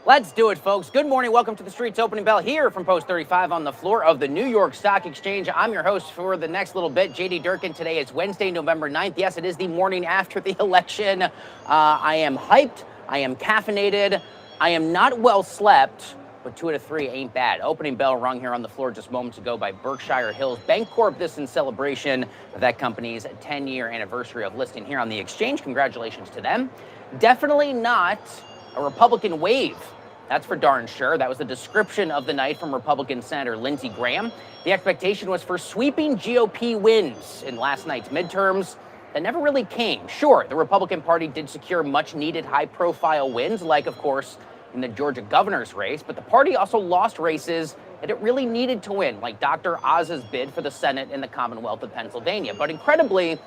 Let's do it, folks. Good morning. Welcome to the Streets Opening Bell here from Post 35 on the floor of the New York Stock Exchange. I'm your host for the next little bit, JD Durkin. Today is Wednesday, November 9th. Yes, it is the morning after the election. I am hyped. I am caffeinated. I am not well slept, but 2 out of 3 ain't bad. Opening bell rung here on the floor just moments ago by Berkshire Hills Bancorp. This in celebration of that company's 10-year anniversary of listing here on the exchange. Congratulations to them. Definitely not a Republican wave. That's for darn sure. That was the description of the night from Republican Senator Lindsey Graham. The expectation was for sweeping GOP wins in last night's midterms. That never really came. Sure, the Republican Party did secure much-needed high-profile wins, like, of course, in the Georgia governor's race, but the party also lost races that it really needed to win, like Dr. Oz's bid for the Senate in the Commonwealth of Pennsylvania. But incredibly,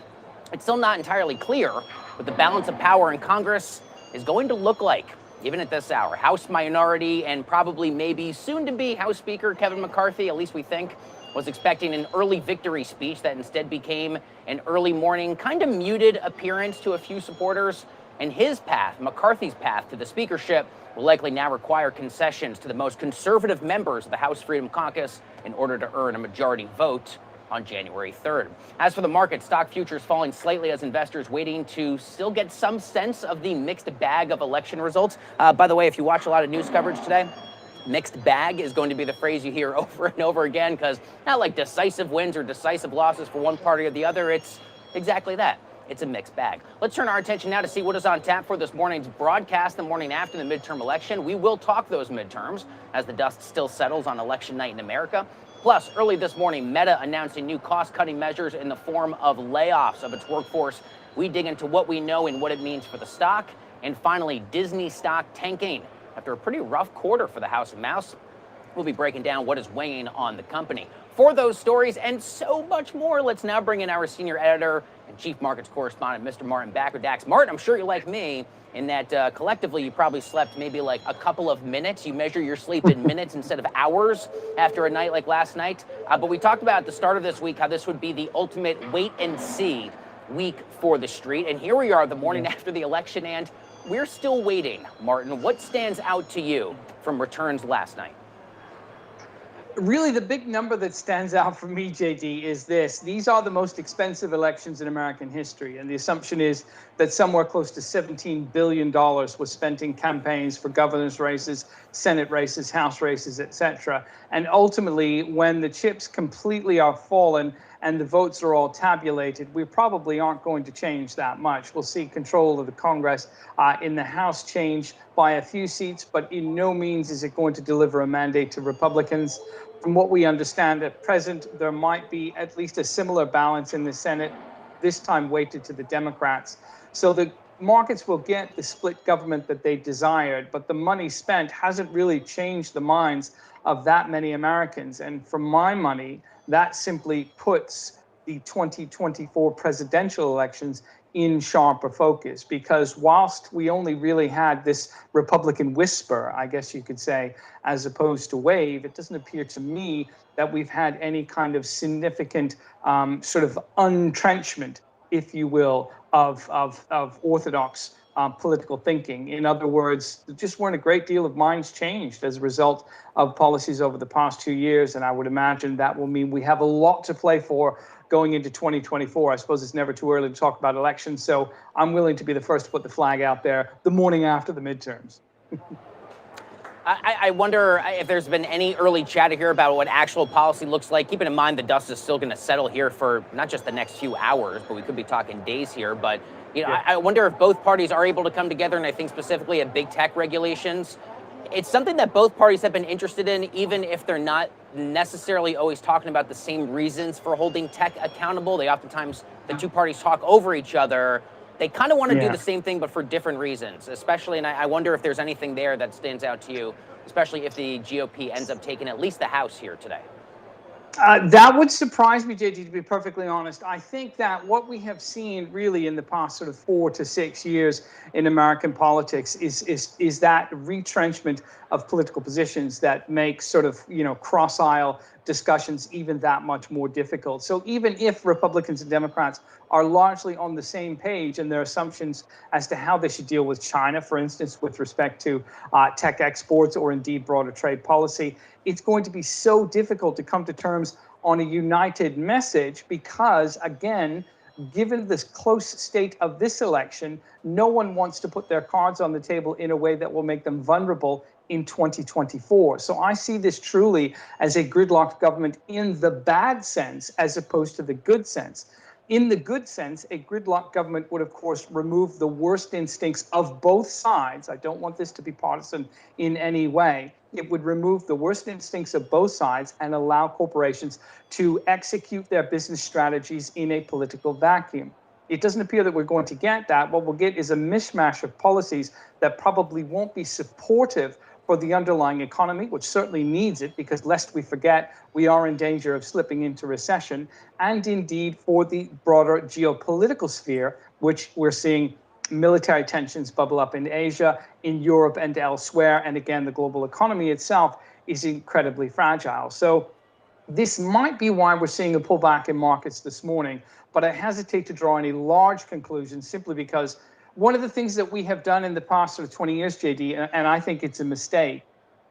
it's still not entirely clear what the balance of power in Congress is going to look like, even at this hour. House minority and probably maybe soon-to-be House Speaker Kevin McCarthy, at least we think, was expecting an early victory speech that instead became an early morning, kind of muted appearance to a few supporters. And his path, McCarthy's path to the speakership, will likely now require concessions to the most conservative members of the House Freedom Caucus in order to earn a majority vote on January 3rd. As for the market, stock futures falling slightly as investors waiting to still get some sense of the mixed bag of election results. By the way, if you watch a lot of news coverage today, mixed bag is going to be the phrase you hear over and over again, because not like decisive wins or decisive losses for one party or the other. It's exactly that. It's a mixed bag. Let's turn our attention now to see what is on tap for this morning's broadcast the morning after the midterm election. We will talk those midterms as the dust still settles on election night in America. Plus, early this morning, Meta announcing new cost-cutting measures in the form of layoffs of its workforce. We dig into what we know and what it means for the stock. And finally, Disney stock tanking after a pretty rough quarter for the House of Mouse. We'll be breaking down what is weighing on the company. For those stories and so much more, let's now bring in our senior editor and chief markets correspondent, Mr. Martin Baccardax. Martin, I'm sure you're like me in that collectively you probably slept maybe like a couple of minutes. You measure your sleep in minutes instead of hours after a night like last night. But we talked about at the start of this week how this would be the ultimate wait-and-see week for the street. And here we are the morning after the election, and we're still waiting. Martin, what stands out to you from returns last night? Really, the big number that stands out for me, JD, is this. These are the most expensive elections in American history. And the assumption is that somewhere close to $17 billion was spent in campaigns for governor's races, Senate races, House races, etc. And ultimately, when the chips completely are fallen and the votes are all tabulated, we probably aren't going to change that much. We'll see control of the Congress in the House change by a few seats, but in no means is it going to deliver a mandate to Republicans. From what we understand at present, there might be at least a similar balance in the Senate, this time weighted to the Democrats. So the markets will get the split government that they desired, but the money spent hasn't really changed the minds of that many Americans. And for my money, that simply puts the 2024 presidential elections in sharper focus, because whilst we only really had this Republican whisper, I guess you could say, as opposed to wave, it doesn't appear to me that we've had any kind of significant sort of entrenchment, if you will, of orthodox political thinking. In other words, there just weren't a great deal of minds changed as a result of policies over the past 2 years, and I would imagine that will mean we have a lot to play for going into 2024. I suppose it's never too early to talk about elections, so I'm willing to be the first to put the flag out there the morning after the midterms. I wonder if there's been any early chatter here about what actual policy looks like, keeping in mind the dust is still going to settle here for not just the next few hours, but we could be talking days here. But you know, I wonder if both parties are able to come together, and I think specifically at big tech regulations. It's something that both parties have been interested in, even if they're not necessarily always talking about the same reasons for holding tech accountable. They oftentimes, the two parties talk over each other. They kind of want to do the same thing, but for different reasons, especially, and I wonder if there's anything there that stands out to you, especially if the GOP ends up taking at least the House here today. That would surprise me, JD, to be perfectly honest. I think that what we have seen really in the past sort of 4 to 6 years in American politics is that retrenchment of political positions that make sort of, cross-aisle discussions even that much more difficult. So even if Republicans and Democrats are largely on the same page in their assumptions as to how they should deal with China, for instance, with respect to tech exports or indeed broader trade policy, it's going to be so difficult to come to terms on a united message because, again, given this close state of this election, no one wants to put their cards on the table in a way that will make them vulnerable in 2024. So I see this truly as a gridlocked government in the bad sense as opposed to the good sense. In the good sense, a gridlocked government would, of course, remove the worst instincts of both sides. I don't want this to be partisan in any way. It would remove the worst instincts of both sides and allow corporations to execute their business strategies in a political vacuum. It doesn't appear that we're going to get that. What we'll get is a mishmash of policies that probably won't be supportive for the underlying economy, which certainly needs it, because lest we forget, we are in danger of slipping into recession, and indeed for the broader geopolitical sphere, which we're seeing military tensions bubble up in Asia, in Europe, and elsewhere. And again, the global economy itself is incredibly fragile. So this might be why we're seeing a pullback in markets this morning, but I hesitate to draw any large conclusions simply because one of the things that we have done in the past sort of 20 years, JD, and I think it's a mistake,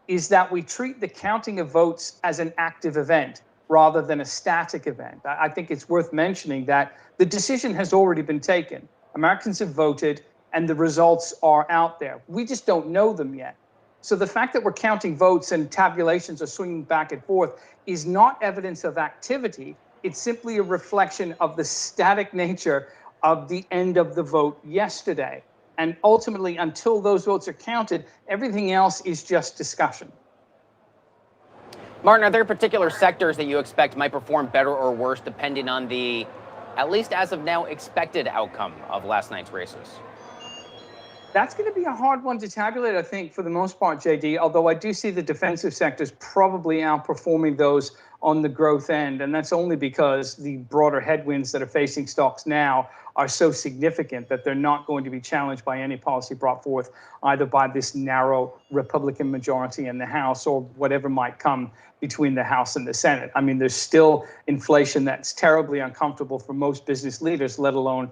is that we treat the counting of votes as an active event rather than a static event. I think it's worth mentioning that the decision has already been taken. Americans have voted and the results are out there. We just don't know them yet. So the fact that we're counting votes and tabulations are swinging back and forth is not evidence of activity. It's simply a reflection of the static nature of the end of the vote yesterday. And ultimately, until those votes are counted, everything else is just discussion. Martin, are there particular sectors that you expect might perform better or worse depending on the, at least as of now, expected outcome of last night's races? That's going to be a hard one to tabulate, I think, for the most part, JD, although I do see the defensive sectors probably outperforming those on the growth end. And that's only because the broader headwinds that are facing stocks now are so significant that they're not going to be challenged by any policy brought forth either by this narrow Republican majority in the House or whatever might come between the House and the Senate. I mean, there's still inflation that's terribly uncomfortable for most business leaders, let alone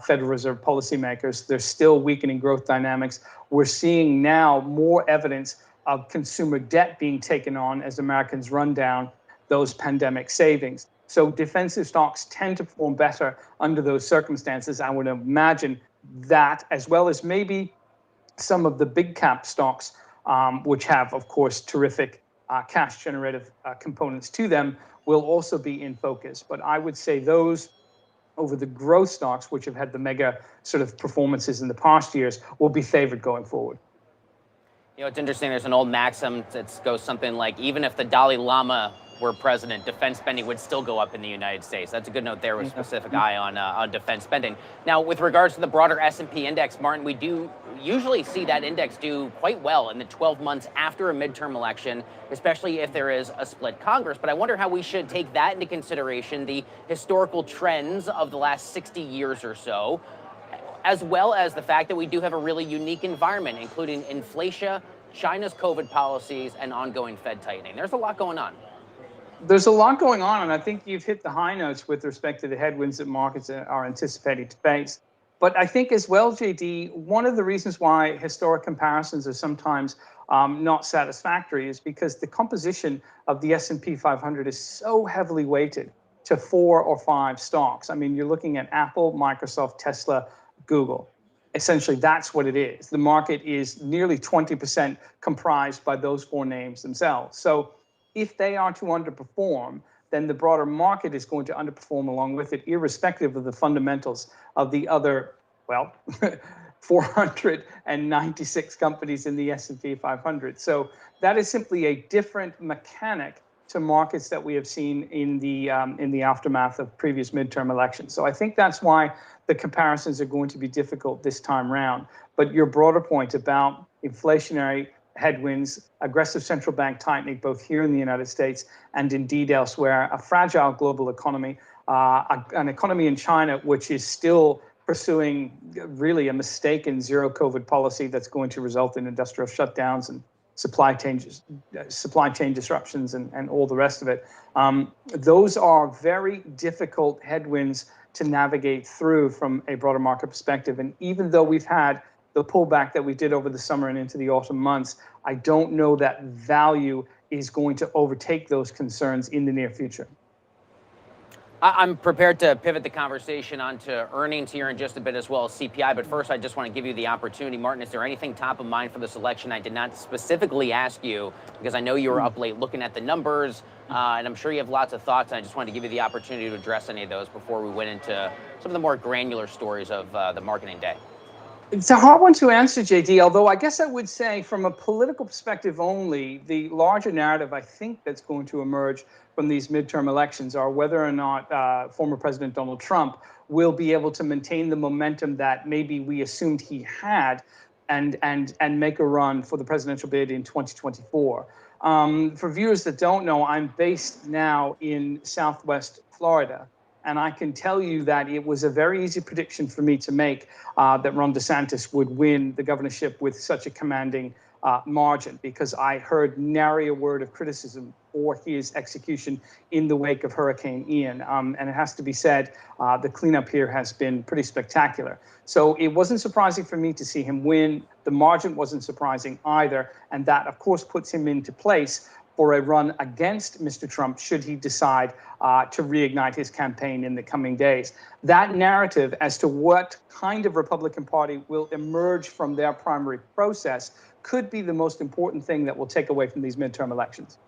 Federal Reserve policymakers. There's still weakening growth dynamics. We're seeing now more evidence of consumer debt being taken on as Americans run down those pandemic savings. So defensive stocks tend to perform better under those circumstances. I would imagine that, as well as maybe some of the big cap stocks, which have, of course, terrific cash generative components to them, will also be in focus. But I would say those over the growth stocks, which have had the mega sort of performances in the past years, will be favored going forward. You know, it's interesting. There's an old maxim that goes something like, even if the Dalai Lama were president, defense spending would still go up in the United States. That's a good note there with specific eye on defense spending. Now, with regards to the broader S&P index, Martin, we do usually see that index do quite well in the 12 months after a midterm election, especially if there is a split Congress. But I wonder how we should take that into consideration, the historical trends of the last 60 years or so, as well as the fact that we do have a really unique environment, including inflation, China's COVID policies, and ongoing Fed tightening. There's a lot going on. There's a lot going on, and I think you've hit the high notes with respect to the headwinds that markets are anticipating to face. But I think as well, JD, one of the reasons why historic comparisons are sometimes not satisfactory is because the composition of the S&P 500 is so heavily weighted to 4 or 5 stocks. I mean, you're looking at Apple, Microsoft, Tesla, Google. Essentially, that's what it is. The market is nearly 20% comprised by those 4 names themselves. So if they are to underperform, then the broader market is going to underperform along with it, irrespective of the fundamentals of the other, well, 496 companies in the S&P 500. So that is simply a different mechanic to markets that we have seen in the aftermath of previous midterm elections. So I think that's why the comparisons are going to be difficult this time round. But your broader point about inflationary headwinds, aggressive central bank tightening, both here in the United States and indeed elsewhere, a fragile global economy, an economy in China which is still pursuing really a mistaken zero COVID policy that's going to result in industrial shutdowns and supply chain disruptions, and all the rest of it. Those are very difficult headwinds to navigate through from a broader market perspective. And even though we've had the pullback that we did over the summer and into the autumn months, I don't know that value is going to overtake those concerns in the near future. I'm prepared to pivot the conversation onto earnings here in just a bit, as well as CPI. But first, I just want to give you the opportunity. Martin, is there anything top of mind for this election? I did not specifically ask you because I know you were up late looking at the numbers, and I'm sure you have lots of thoughts. And I just wanted to give you the opportunity to address any of those before we went into some of the more granular stories of the marketing day. It's a hard one to answer, JD, although I guess I would say from a political perspective only, the larger narrative I think that's going to emerge from these midterm elections are whether or not former President Donald Trump will be able to maintain the momentum that maybe we assumed he had and make a run for the presidential bid in 2024. For viewers that don't know, I'm based now in Southwest Florida. And I can tell you that it was a very easy prediction for me to make that Ron DeSantis would win the governorship with such a commanding margin, because I heard nary a word of criticism for his execution in the wake of Hurricane Ian. And it has to be said, the cleanup here has been pretty spectacular. So it wasn't surprising for me to see him win. The margin wasn't surprising either. And that, of course, puts him into place for a run against Mr. Trump should he decide to reignite his campaign in the coming days. That narrative as to what kind of Republican Party will emerge from their primary process could be the most important thing that we'll take away from these midterm elections.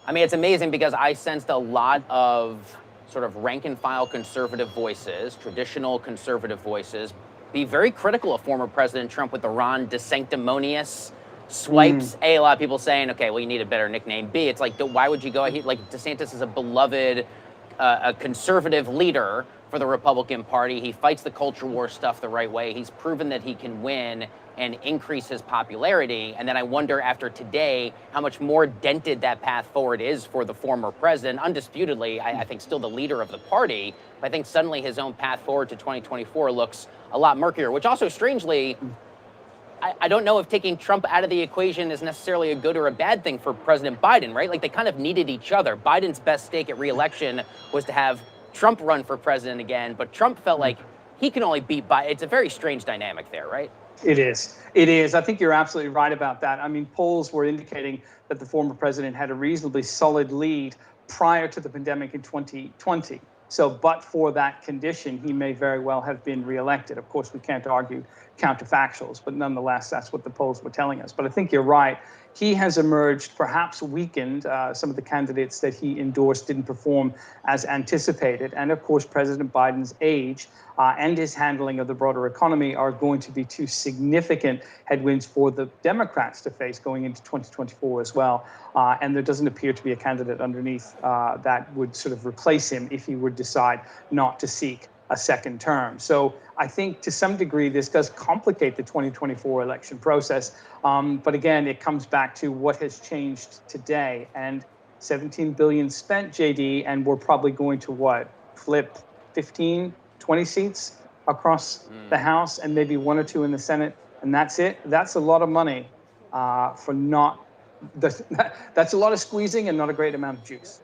I mean, it's amazing because I sensed a lot of sort of rank and file conservative voices, traditional conservative voices, be very critical of former President Trump with the Ron DeSanctimonious swipes. A lot of people saying, okay, well, you need a better nickname. B, it's like, why would you go? Like, DeSantis is a beloved, a conservative leader for the Republican Party. He fights the culture war stuff the right way. He's proven that he can win and increase his popularity. And then I wonder after today how much more dented that path forward is for the former president. Undisputedly, I think still the leader of the party. But I think suddenly his own path forward to 2024 looks a lot murkier, which also strangely, I don't know if taking Trump out of the equation is necessarily a good or a bad thing for President Biden, right? Like, they kind of needed each other. Biden's best stake at re-election was to have Trump run for president again, but Trump felt like he can only beat Biden. It's a very strange dynamic there, right? It is. It is. I think you're absolutely right about that. I mean, polls were indicating that the former president had a reasonably solid lead prior to the pandemic in 2020. So, but for that condition, he may very well have been reelected. Of course, we can't argue counterfactuals, but nonetheless, that's what the polls were telling us. But I think you're right. He has emerged perhaps weakened. Some of the candidates that he endorsed didn't perform as anticipated. And of course, President Biden's age and his handling of the broader economy are going to be two significant headwinds for the Democrats to face going into 2024 as well. And there doesn't appear to be a candidate underneath that would sort of replace him if he would decide not to seek a second term. So I think to some degree, this does complicate the 2024 election process. But again, it comes back to what has changed today. And 17 billion spent, JD, and we're probably going to flip 15, 20 seats across the House and maybe one or two in the Senate. And that's it. That's a lot of money for not, that's a lot of squeezing and not a great amount of juice.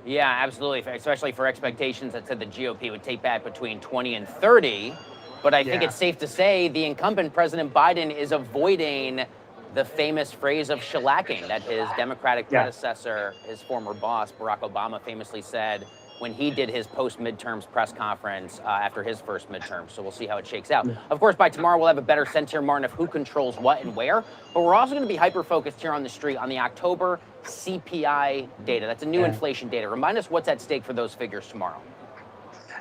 Yeah, absolutely, especially for expectations that said the GOP would take back between 20 and 30. But I think it's safe to say the incumbent President Biden is avoiding the famous phrase of shellacking that his Democratic predecessor, his former boss, Barack Obama, famously said when he did his post-midterms press conference after his first midterm. So we'll see how it shakes out. Of course, by tomorrow, we'll have a better sense here, Martin, of who controls what and where. But we're also going to be hyper-focused here on the street on the October CPI data. That's a new inflation data. Remind us what's at stake for those figures tomorrow.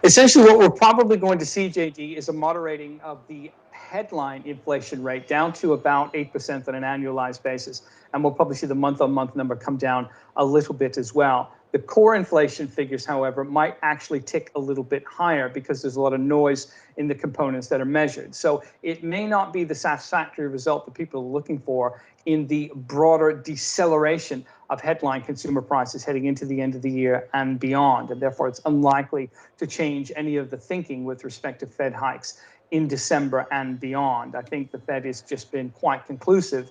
Essentially, what we're probably going to see, JD, is a moderating of the headline inflation rate down to about 8% on an annualized basis. And we'll probably see the month-on-month number come down a little bit as well. The core inflation figures, however, might actually tick a little bit higher because there's a lot of noise in the components that are measured. So it may not be the satisfactory result that people are looking for in the broader deceleration of headline consumer prices heading into the end of the year and beyond. And therefore, it's unlikely to change any of the thinking with respect to Fed hikes in December and beyond. I think the Fed has just been quite conclusive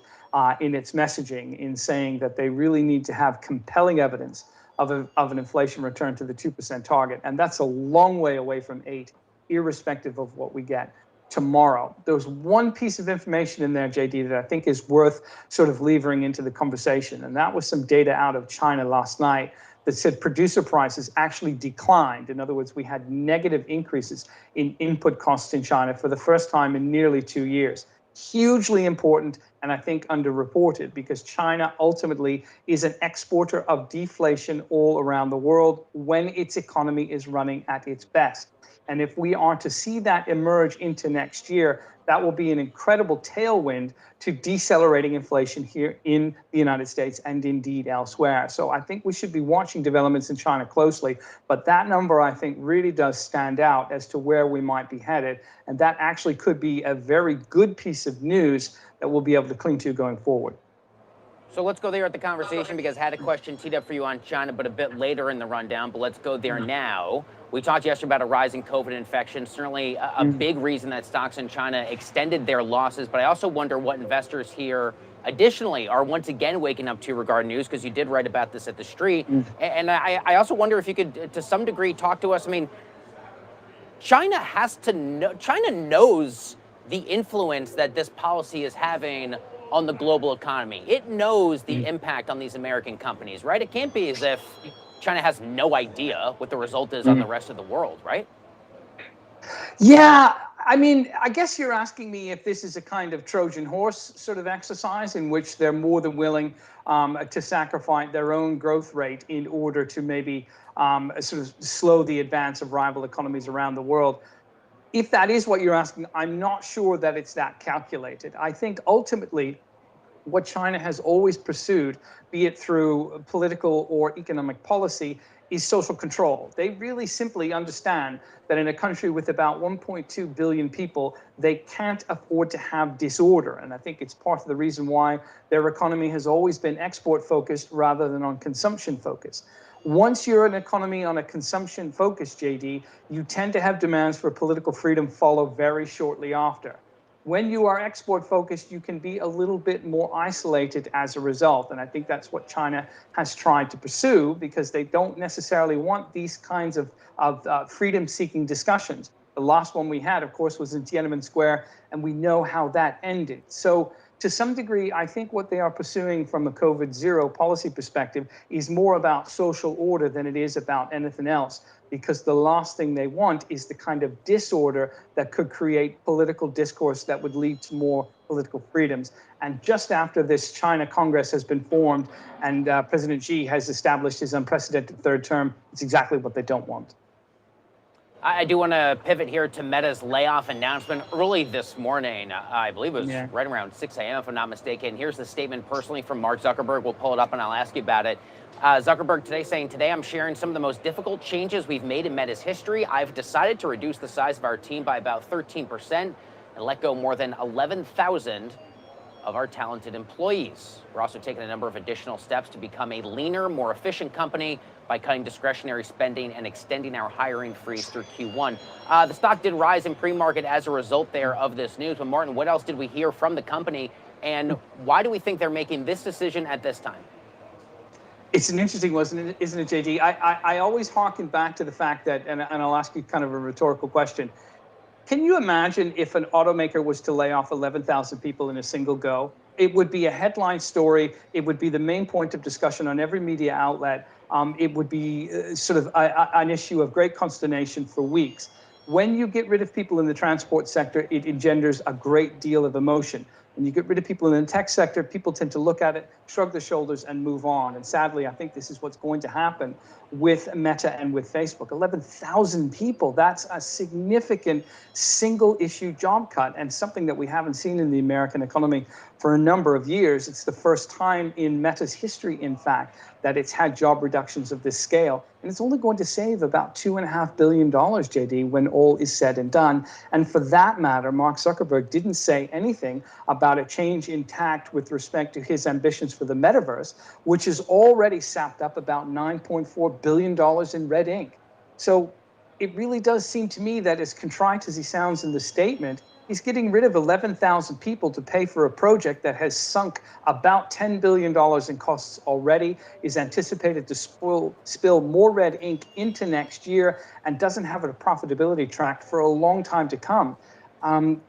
in its messaging in saying that they really need to have compelling evidence of an inflation return to the 2% target. And that's a long way away from 8, irrespective of what we get tomorrow. There's one piece of information in there, JD, that I think is worth sort of levering into the conversation. And that was some data out of China last night that said producer prices actually declined. In other words, we had negative increases in input costs in China for the first time in nearly 2 years. Hugely important, and I think underreported, because China ultimately is an exporter of deflation all around the world when its economy is running at its best. And if we are to see that emerge into next year, that will be an incredible tailwind to decelerating inflation here in the United States and indeed elsewhere. So I think we should be watching developments in China closely. But that number, I think, really does stand out as to where we might be headed. And that actually could be a very good piece of news that we'll be able to cling to going forward. So let's go there at the conversation, because I had a question teed up for you on China, but a bit later in the rundown. But let's go there now. We talked yesterday about a rising COVID infection, certainly a big reason that stocks in China extended their losses. But I also wonder what investors here additionally are once again waking up to regarding news, because you did write about this at The Street. And I also wonder if you could, to some degree, talk to us. I mean, China has to know, China knows the influence that this policy is having on the global economy. It knows the impact on these American companies, right? It can't be as if China has no idea what the result is on the rest of the world, right? Yeah, I mean, I guess you're asking me if this is a kind of Trojan horse sort of exercise in which they're more than willing to sacrifice their own growth rate in order to maybe sort of slow the advance of rival economies around the world. If that is what you're asking, I'm not sure that it's that calculated. I think ultimately what China has always pursued, be it through political or economic policy, is social control. They really simply understand that in a country with about 1.2 billion people, they can't afford to have disorder. And I think it's part of the reason why their economy has always been export focused rather than on consumption focused. Once you're an economy on a consumption focus, JD, you tend to have demands for political freedom follow very shortly after. When you are export focused, you can be a little bit more isolated as a result. And I think that's what China has tried to pursue, because they don't necessarily want these kinds of freedom seeking discussions. The last one we had, of course, was in Tiananmen Square, and we know how that ended. So to some degree, I think what they are pursuing from a COVID zero policy perspective is more about social order than it is about anything else, because the last thing they want is the kind of disorder that could create political discourse that would lead to more political freedoms. And just after this China Congress has been formed and President Xi has established his unprecedented third term, it's exactly what they don't want. I do want to pivot here to Meta's layoff announcement early this morning. I believe it was right around 6 a.m., if I'm not mistaken. Here's the statement personally from Mark Zuckerberg. We'll pull it up and I'll ask you about it. Zuckerberg today saying, "Today I'm sharing some of the most difficult changes we've made in Meta's history. I've decided to reduce the size of our team by about 13% and let go more than 11,000 of our talented employees. We're also taking a number of additional steps to become a leaner, more efficient company by cutting discretionary spending and extending our hiring freeze through Q1. The stock did rise in pre-market as a result there of this news. But Martin, what else did we hear from the company, and why do we think they're making this decision at this time? It's an interesting one, isn't it, JD? I always harken back to the fact that, and I'll ask you kind of a rhetorical question. Can you imagine if an automaker was to lay off 11,000 people in a single go? It would be a headline story. It would be the main point of discussion on every media outlet. It would be sort of an issue of great consternation for weeks. When you get rid of people in the transport sector, it engenders a great deal of emotion. When you get rid of people in the tech sector, people tend to look at it, shrug their shoulders, and move on. And sadly, I think this is what's going to happen with Meta and with Facebook. 11,000 people, that's a significant single-issue job cut, and something that we haven't seen in the American economy for a number of years. It's the first time in Meta's history, in fact, that it's had job reductions of this scale. And it's only going to save about $2.5 billion, JD, when all is said and done. And for that matter, Mark Zuckerberg didn't say anything about a change in tact with respect to his ambitions for the metaverse, which has already sapped up about $9.4 billion in red ink. So it really does seem to me that, as contrite as he sounds in the statement, he's getting rid of 11,000 people to pay for a project that has sunk about $10 billion in costs already, is anticipated to spill more red ink into next year, and doesn't have a profitability track for a long time to come.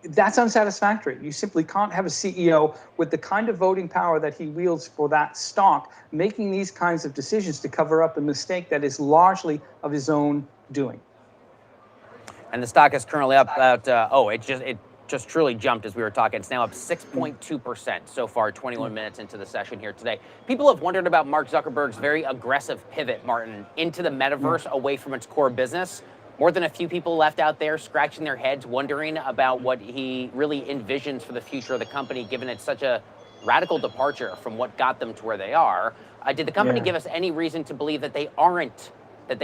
That's unsatisfactory. You simply can't have a CEO with the kind of voting power that he wields for that stock making these kinds of decisions to cover up a mistake that is largely of his own doing. And the stock is currently up about, it just truly jumped as we were talking. It's now up 6.2% so far, 21 minutes into the session here today. People have wondered about Mark Zuckerberg's very aggressive pivot, Martin, into the metaverse, away from its core business. More than a few people left out there scratching their heads, wondering about what he really envisions for the future of the company, given it's such a radical departure from what got them to where they are. Did the company give us any reason to believe that they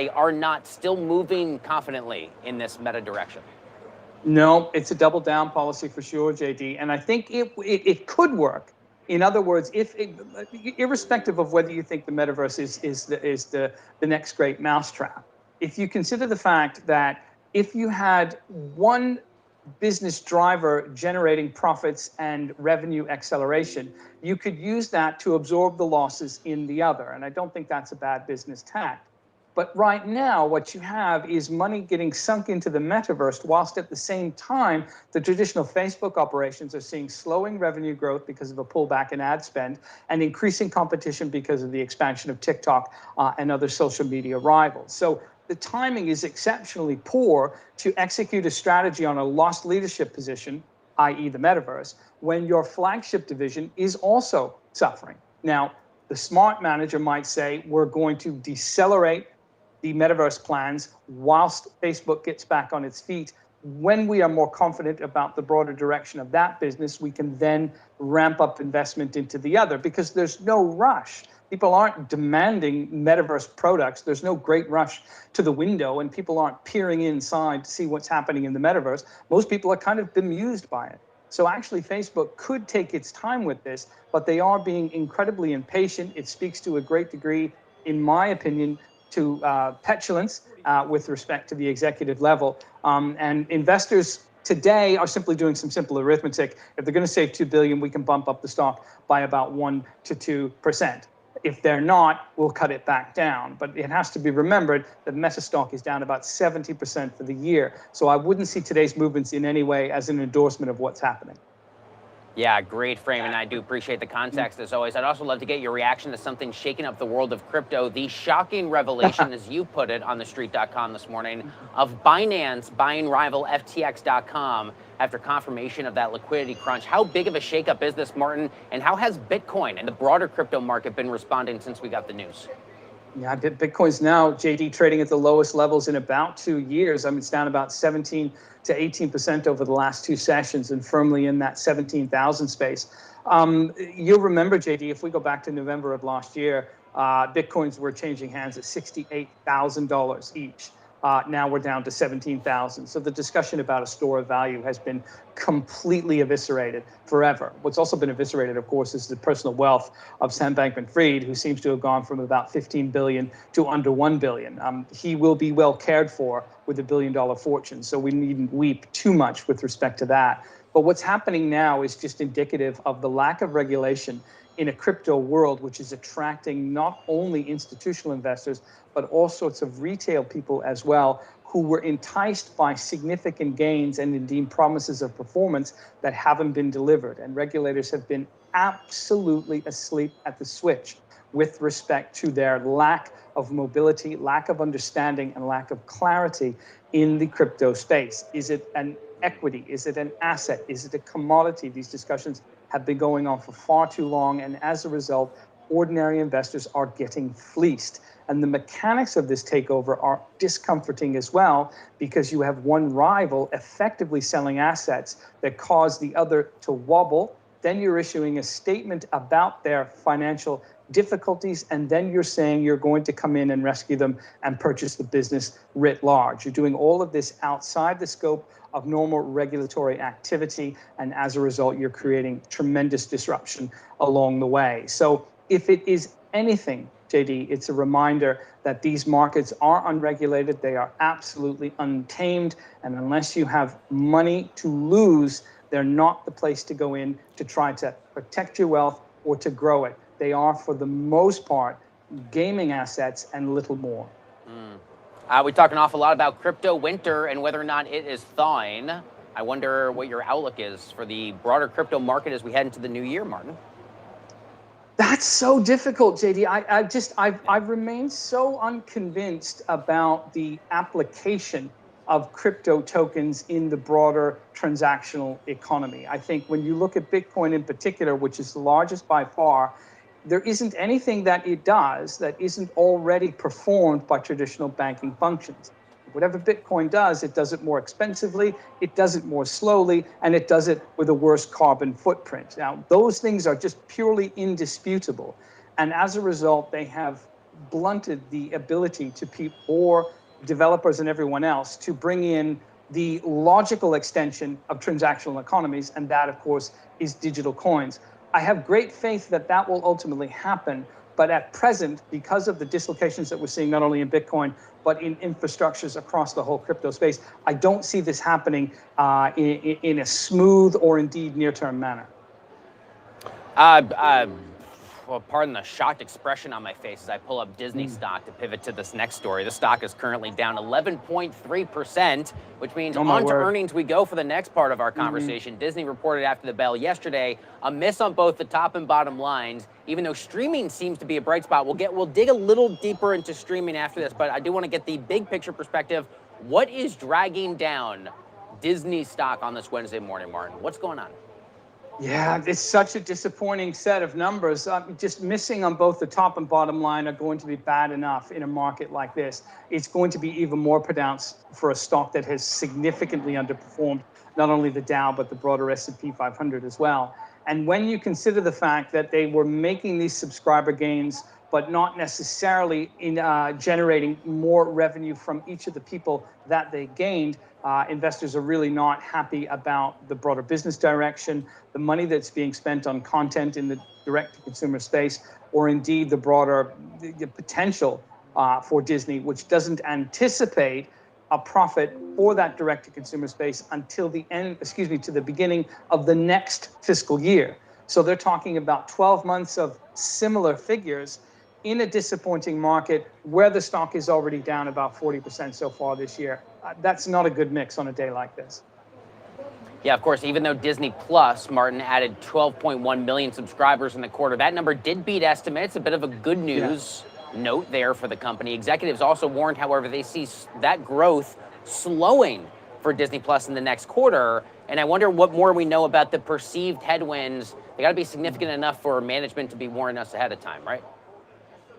are not still moving confidently in this meta direction? No, it's a double down policy for sure, JD. And I think it could work. In other words, irrespective of whether you think the metaverse is the next great mousetrap, if you consider the fact that if you had one business driver generating profits and revenue acceleration, you could use that to absorb the losses in the other. And I don't think that's a bad business tact. But right now, what you have is money getting sunk into the metaverse, whilst at the same time, the traditional Facebook operations are seeing slowing revenue growth because of a pullback in ad spend and increasing competition because of the expansion of TikTok and other social media rivals. So the timing is exceptionally poor to execute a strategy on a lost leadership position, i.e. the metaverse, when your flagship division is also suffering. Now, the smart manager might say, we're going to decelerate the metaverse plans whilst Facebook gets back on its feet. When we are more confident about the broader direction of that business, we can then ramp up investment into the other, because there's no rush. People aren't demanding metaverse products. There's no great rush to the window, and people aren't peering inside to see what's happening in the metaverse. Most people are kind of bemused by it. So actually, Facebook could take its time with this, but they are being incredibly impatient. It speaks to a great degree, in my opinion, to petulance with respect to the executive level. And investors today are simply doing some simple arithmetic. If they're going to save $2 billion, we can bump up the stock by about 1 to 2%. If they're not, we'll cut it back down. But it has to be remembered that Meta stock is down about 70% for the year. So I wouldn't see today's movements in any way as an endorsement of what's happening. Yeah, great frame, and I do appreciate the context as always. I'd also love to get your reaction to something shaking up the world of crypto. The shocking revelation, as you put it on TheStreet.com this morning, of Binance buying rival FTX.com after confirmation of that liquidity crunch. How big of a shakeup is this, Martin? And how has Bitcoin and the broader crypto market been responding since we got the news? Yeah, Bitcoin's now, JD, trading at the lowest levels in about 2 years. I mean, it's down about 17 to 18% over the last 2 sessions and firmly in that 17,000 space. You'll remember, JD, if we go back to November of last year, Bitcoins were changing hands at $68,000 each. Now we're down to 17,000. So the discussion about a store of value has been completely eviscerated forever. What's also been eviscerated, of course, is the personal wealth of Sam Bankman-Fried, who seems to have gone from about 15 billion to under 1 billion. He will be well cared for with a $1 billion fortune, so we needn't weep too much with respect to that. But what's happening now is just indicative of the lack of regulation in a crypto world, which is attracting not only institutional investors, but all sorts of retail people as well, who were enticed by significant gains and indeed promises of performance that haven't been delivered. And regulators have been absolutely asleep at the switch with respect to their lack of mobility, lack of understanding, and lack of clarity in the crypto space. Is it an equity? Is it an asset? Is it a commodity? These discussions have been going on for far too long, and as a result, ordinary investors are getting fleeced. And the mechanics of this takeover are discomforting as well, because you have one rival effectively selling assets that cause the other to wobble. Then you're issuing a statement about their financial difficulties, and then you're saying you're going to come in and rescue them and purchase the business writ large. You're doing all of this outside the scope of normal regulatory activity, and as a result, you're creating tremendous disruption along the way. So if it is anything JD, it's a reminder that these markets are unregulated. They are absolutely untamed. And unless you have money to lose, they're not the place to go in to try to protect your wealth or to grow it. They are, for the most part, gaming assets and little more. We talk an awful lot about crypto winter and whether or not it is thawing. I wonder what your outlook is for the broader crypto market as we head into the new year, Martin. That's so difficult, JD. I've remained so unconvinced about the application of crypto tokens in the broader transactional economy. I think when you look at Bitcoin in particular, which is the largest by far, there isn't anything that it does that isn't already performed by traditional banking functions. Whatever Bitcoin does, it does it more expensively, it does it more slowly, and it does it with a worse carbon footprint. Now, those things are just purely indisputable. And as a result, they have blunted the ability for developers and everyone else to bring in the logical extension of transactional economies, and that, of course, is digital coins. I have great faith that that will ultimately happen. But at present, because of the dislocations that we're seeing not only in Bitcoin, but in infrastructures across the whole crypto space, I don't see this happening in a smooth or indeed near-term manner. Well, pardon the shocked expression on my face as I pull up Disney stock to pivot to this next story. The stock is currently down 11.3%, which means on to earnings we go for the next part of our conversation. Disney reported after the bell yesterday a miss on both the top and bottom lines, even though streaming seems to be a bright spot. We'll dig a little deeper into streaming after this, but I do want to get the big picture perspective. What is dragging down Disney stock on this Wednesday morning, Martin? What's going on? Yeah, it's such a disappointing set of numbers. Just missing on both the top and bottom line are going to be bad enough in a market like this. It's going to be even more pronounced for a stock that has significantly underperformed not only the Dow, but the broader S&P 500 as well. And when you consider the fact that they were making these subscriber gains, but not necessarily in generating more revenue from each of the people that they gained, investors are really not happy about the broader business direction, the money that's being spent on content in the direct-to-consumer space, or indeed the broader the potential for Disney, which doesn't anticipate a profit for that direct-to-consumer space until to the beginning of the next fiscal year. So they're talking about 12 months of similar figures in a disappointing market where the stock is already down about 40% so far this year. That's not a good mix on a day like this. Yeah, of course, even though Disney Plus, Martin, added 12.1 million subscribers in the quarter, that number did beat estimates. A bit of a good news note there for the company. Executives also warned, however, they see that growth slowing for Disney Plus in the next quarter. And I wonder what more we know about the perceived headwinds. They got to be significant enough for management to be warning us ahead of time, right?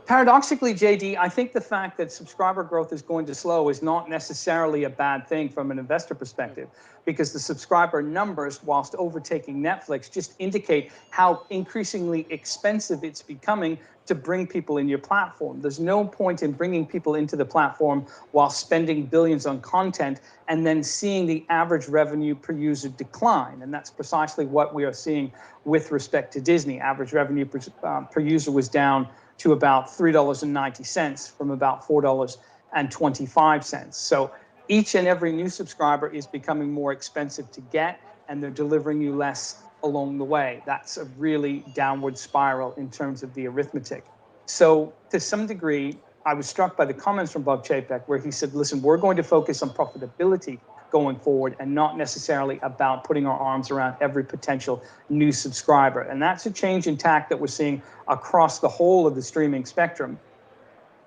Paradoxically, JD, I think the fact that subscriber growth is going to slow is not necessarily a bad thing from an investor perspective, because the subscriber numbers, whilst overtaking Netflix, just indicate how increasingly expensive it's becoming to bring people in your platform. There's no point in bringing people into the platform while spending billions on content and then seeing the average revenue per user decline. And that's precisely what we are seeing with respect to Disney. Average revenue per user was down to about $3.90 from about $4.25. So each and every new subscriber is becoming more expensive to get, and they're delivering you less along the way. That's a really downward spiral in terms of the arithmetic. So to some degree, I was struck by the comments from Bob Chapek where he said, listen, we're going to focus on profitability going forward and not necessarily about putting our arms around every potential new subscriber. And that's a change in tack that we're seeing across the whole of the streaming spectrum.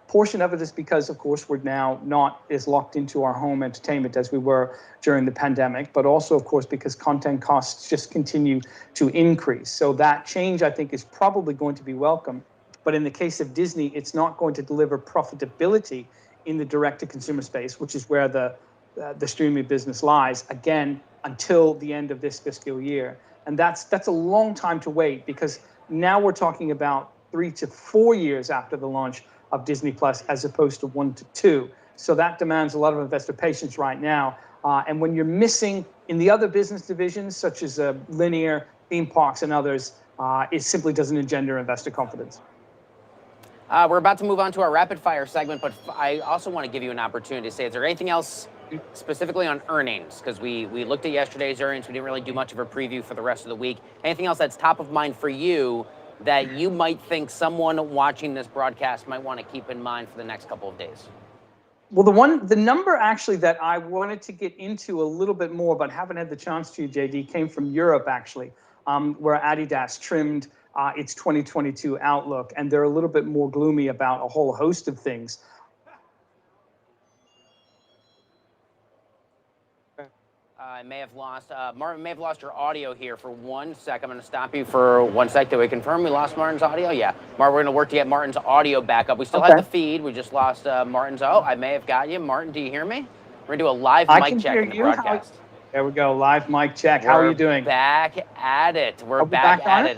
Portion of it is because, of course, we're now not as locked into our home entertainment as we were during the pandemic, but also, of course, because content costs just continue to increase. So that change, I think, is probably going to be welcome. But in the case of Disney, it's not going to deliver profitability in the direct-to-consumer space, which is where the streaming business lies, again, until the end of this fiscal year. And that's a long time to wait, because now we're talking about 3 to 4 years after the launch of Disney Plus, as opposed to 1 to 2. So that demands a lot of investor patience right now. And when you're missing in the other business divisions, such as linear, theme parks, and others, it simply doesn't engender investor confidence. We're about to move on to our rapid fire segment, but I also want to give you an opportunity to say, is there anything else specifically on earnings? Because we looked at yesterday's earnings. We didn't really do much of a preview for the rest of the week. Anything else that's top of mind for you that you might think someone watching this broadcast might want to keep in mind for the next couple of days? Well, the number actually that I wanted to get into a little bit more, but haven't had the chance to, JD, came from Europe actually, where Adidas trimmed its 2022 outlook, and they're a little bit more gloomy about a whole host of things. I may have lost, Martin may have lost your audio here for 1 sec. I'm going to stop you for 1 sec. Did we confirm we lost Martin's audio? Yeah. Martin, we're going to work to get Martin's audio back up. We still have the feed. We just lost Martin's. Oh, I may have got you. Martin, do you hear me? We're going to do a live mic check in the broadcast. There we go. Live mic check. How are you doing? Back at it. We're back at it.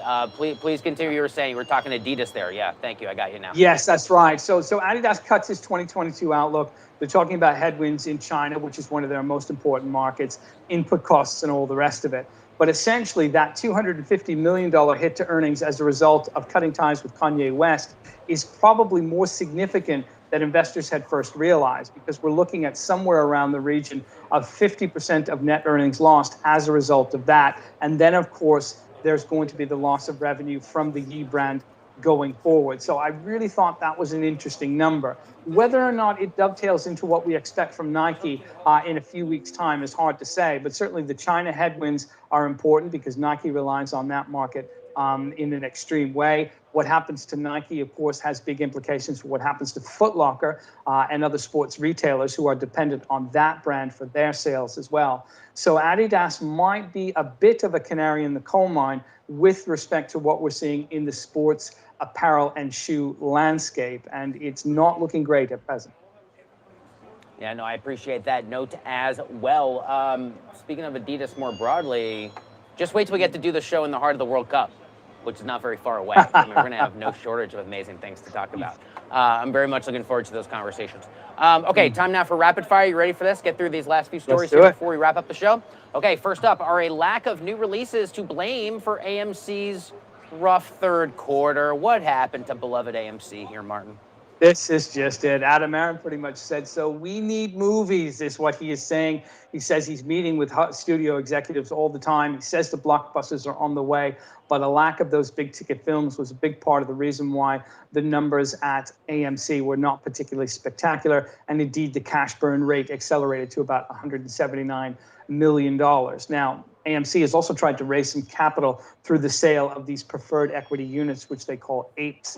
Please continue. You were saying you were talking to Adidas there. Yeah, thank you. I got you now. Yes, that's right. So Adidas cuts its 2022 outlook. They're talking about headwinds in China, which is one of their most important markets, input costs and all the rest of it. But essentially, that $250 million hit to earnings as a result of cutting ties with Kanye West is probably more significant than investors had first realized, because we're looking at somewhere around the region of 50% of net earnings lost as a result of that. And then, of course, there's going to be the loss of revenue from the Yi brand going forward. So I really thought that was an interesting number. Whether or not it dovetails into what we expect from Nike in a few weeks' time is hard to say, but certainly the China headwinds are important because Nike relies on that market in an extreme way. What happens to Nike, of course, has big implications for what happens to Foot Locker and other sports retailers who are dependent on that brand for their sales as well. So Adidas might be a bit of a canary in the coal mine with respect to what we're seeing in the sports apparel and shoe landscape, and it's not looking great at present. Yeah, no, I appreciate that note as well. Speaking of Adidas more broadly, just wait till we get to do the show in the heart of the World Cup, which is not very far away. I mean, we're going to have no shortage of amazing things to talk about. I'm very much looking forward to those conversations. Okay, time now for rapid fire. You ready for this? Get through these last few stories here before we wrap up the show. Okay, first up, are a lack of new releases to blame for AMC's rough third quarter? What happened to beloved AMC here, Martin? This is just it. Adam Aron pretty much said so. We need movies, is what he is saying. He says he's meeting with studio executives all the time. He says the blockbusters are on the way, but a lack of those big ticket films was a big part of the reason why the numbers at AMC were not particularly spectacular. And indeed, the cash burn rate accelerated to about $179 million. Now, AMC has also tried to raise some capital through the sale of these preferred equity units, which they call APEs.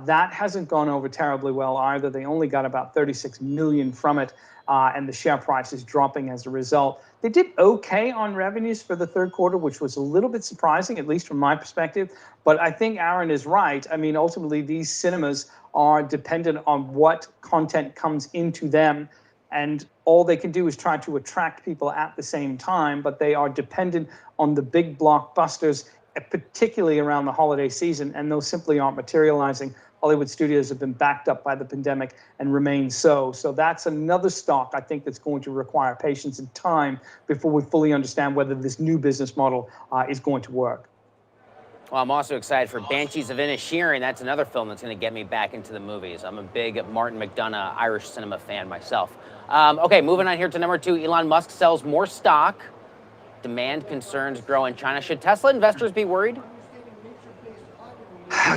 That hasn't gone over terribly well either. They only got about 36 million from it, and the share price is dropping as a result. They did okay on revenues for the third quarter, which was a little bit surprising, at least from my perspective. But I think Aaron is right. I mean, ultimately, these cinemas are dependent on what content comes into them, and all they can do is try to attract people at the same time, but they are dependent on the big blockbusters, particularly around the holiday season, and those simply aren't materializing. Hollywood studios have been backed up by the pandemic and remain so. So that's another stock I think that's going to require patience and time before we fully understand whether this new business model is going to work. Well, I'm also excited for Banshees of Inisherin. That's another film that's going to get me back into the movies. I'm a big Martin McDonagh Irish cinema fan myself. Okay, moving on here to number 2. Elon Musk sells more stock. Demand concerns grow in China. Should Tesla investors be worried?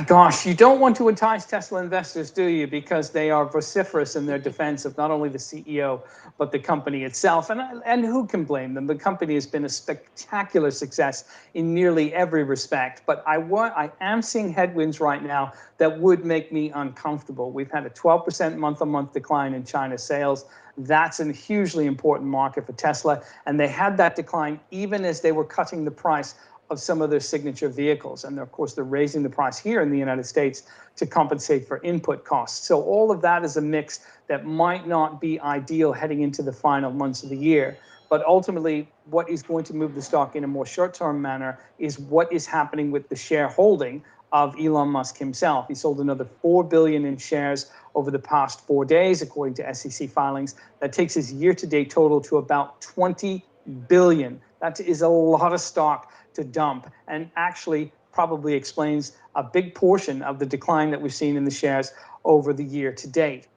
Gosh, you don't want to entice Tesla investors, do you? Because they are vociferous in their defense of not only the CEO, but the company itself. And who can blame them? The company has been a spectacular success in nearly every respect. But I am seeing headwinds right now that would make me uncomfortable. We've had a 12% month-on-month decline in China sales. That's a hugely important market for Tesla. And they had that decline even as they were cutting the price of some of their signature vehicles. And of course, they're raising the price here in the United States to compensate for input costs. So all of that is a mix that might not be ideal heading into the final months of the year. But ultimately, what is going to move the stock in a more short-term manner is what is happening with the shareholding of Elon Musk himself. He sold another $4 billion in shares over the past 4 days, according to SEC filings. That takes his year-to-date total to about $20 billion. That is a lot of stock to dump. And actually, probably explains a big portion of the decline that we've seen in the shares over the year to date.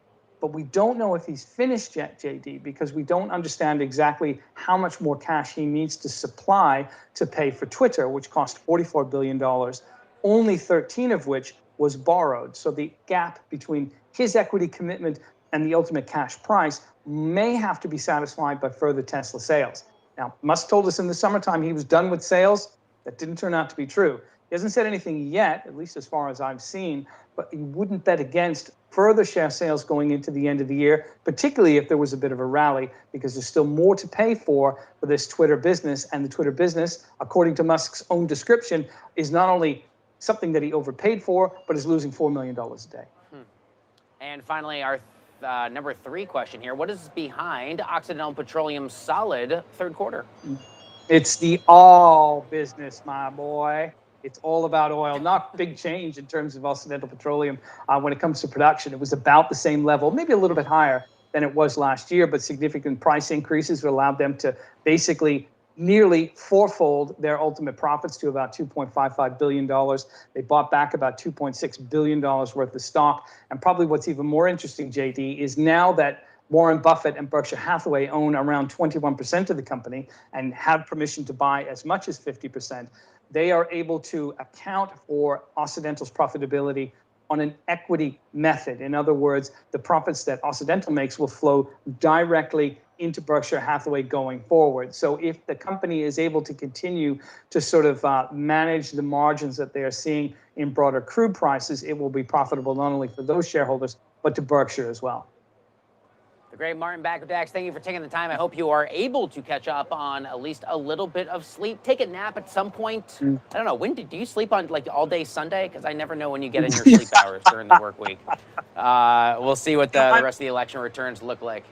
But we don't know if he's finished yet, JD, because we don't understand exactly how much more cash he needs to supply to pay for Twitter, which cost $44 billion, only 13 of which was borrowed. So the gap between his equity commitment and the ultimate cash price may have to be satisfied by further Tesla sales. Now, Musk told us in the summertime he was done with sales. That didn't turn out to be true. He hasn't said anything yet, at least as far as I've seen, but he wouldn't bet against further share sales going into the end of the year, particularly if there was a bit of a rally, because there's still more to pay for this Twitter business. And the Twitter business, according to Musk's own description, is not only something that he overpaid for, but is losing $4 million a day. And finally, our number 3 question here. What is behind Occidental Petroleum's solid third quarter? It's the oil business, my boy. It's all about oil. Not big change in terms of Occidental Petroleum when it comes to production. It was about the same level, maybe a little bit higher than it was last year, but significant price increases allowed them to basically nearly fourfold their ultimate profits to about $2.55 billion. They bought back about $2.6 billion worth of stock. And probably what's even more interesting, JD, is now that Warren Buffett and Berkshire Hathaway own around 21% of the company and have permission to buy as much as 50%, they are able to account for Occidental's profitability on an equity method. In other words, the profits that Occidental makes will flow directly into Berkshire Hathaway going forward. So if the company is able to continue to sort of manage the margins that they are seeing in broader crude prices, it will be profitable not only for those shareholders, but to Berkshire as well. The great Martin Baccardax, thank you for taking the time. I hope you are able to catch up on at least a little bit of sleep. Take a nap at some point. I don't know, when do you sleep on like all day Sunday? Because I never know when you get in your sleep hours during the work week. We'll see what the rest of the election returns look like.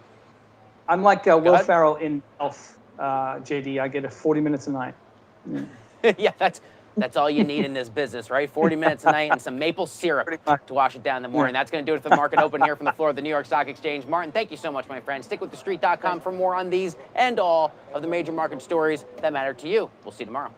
I'm like Will Ferrell in Elf, JD. I get 40 minutes a night. Yeah, that's all you need in this business, right? 40 minutes a night and some maple syrup to wash it down in the morning. That's going to do it for the market open here from the floor of the New York Stock Exchange. Martin, thank you so much, my friend. Stick with TheStreet.com for more on these and all of the major market stories that matter to you. We'll see you tomorrow.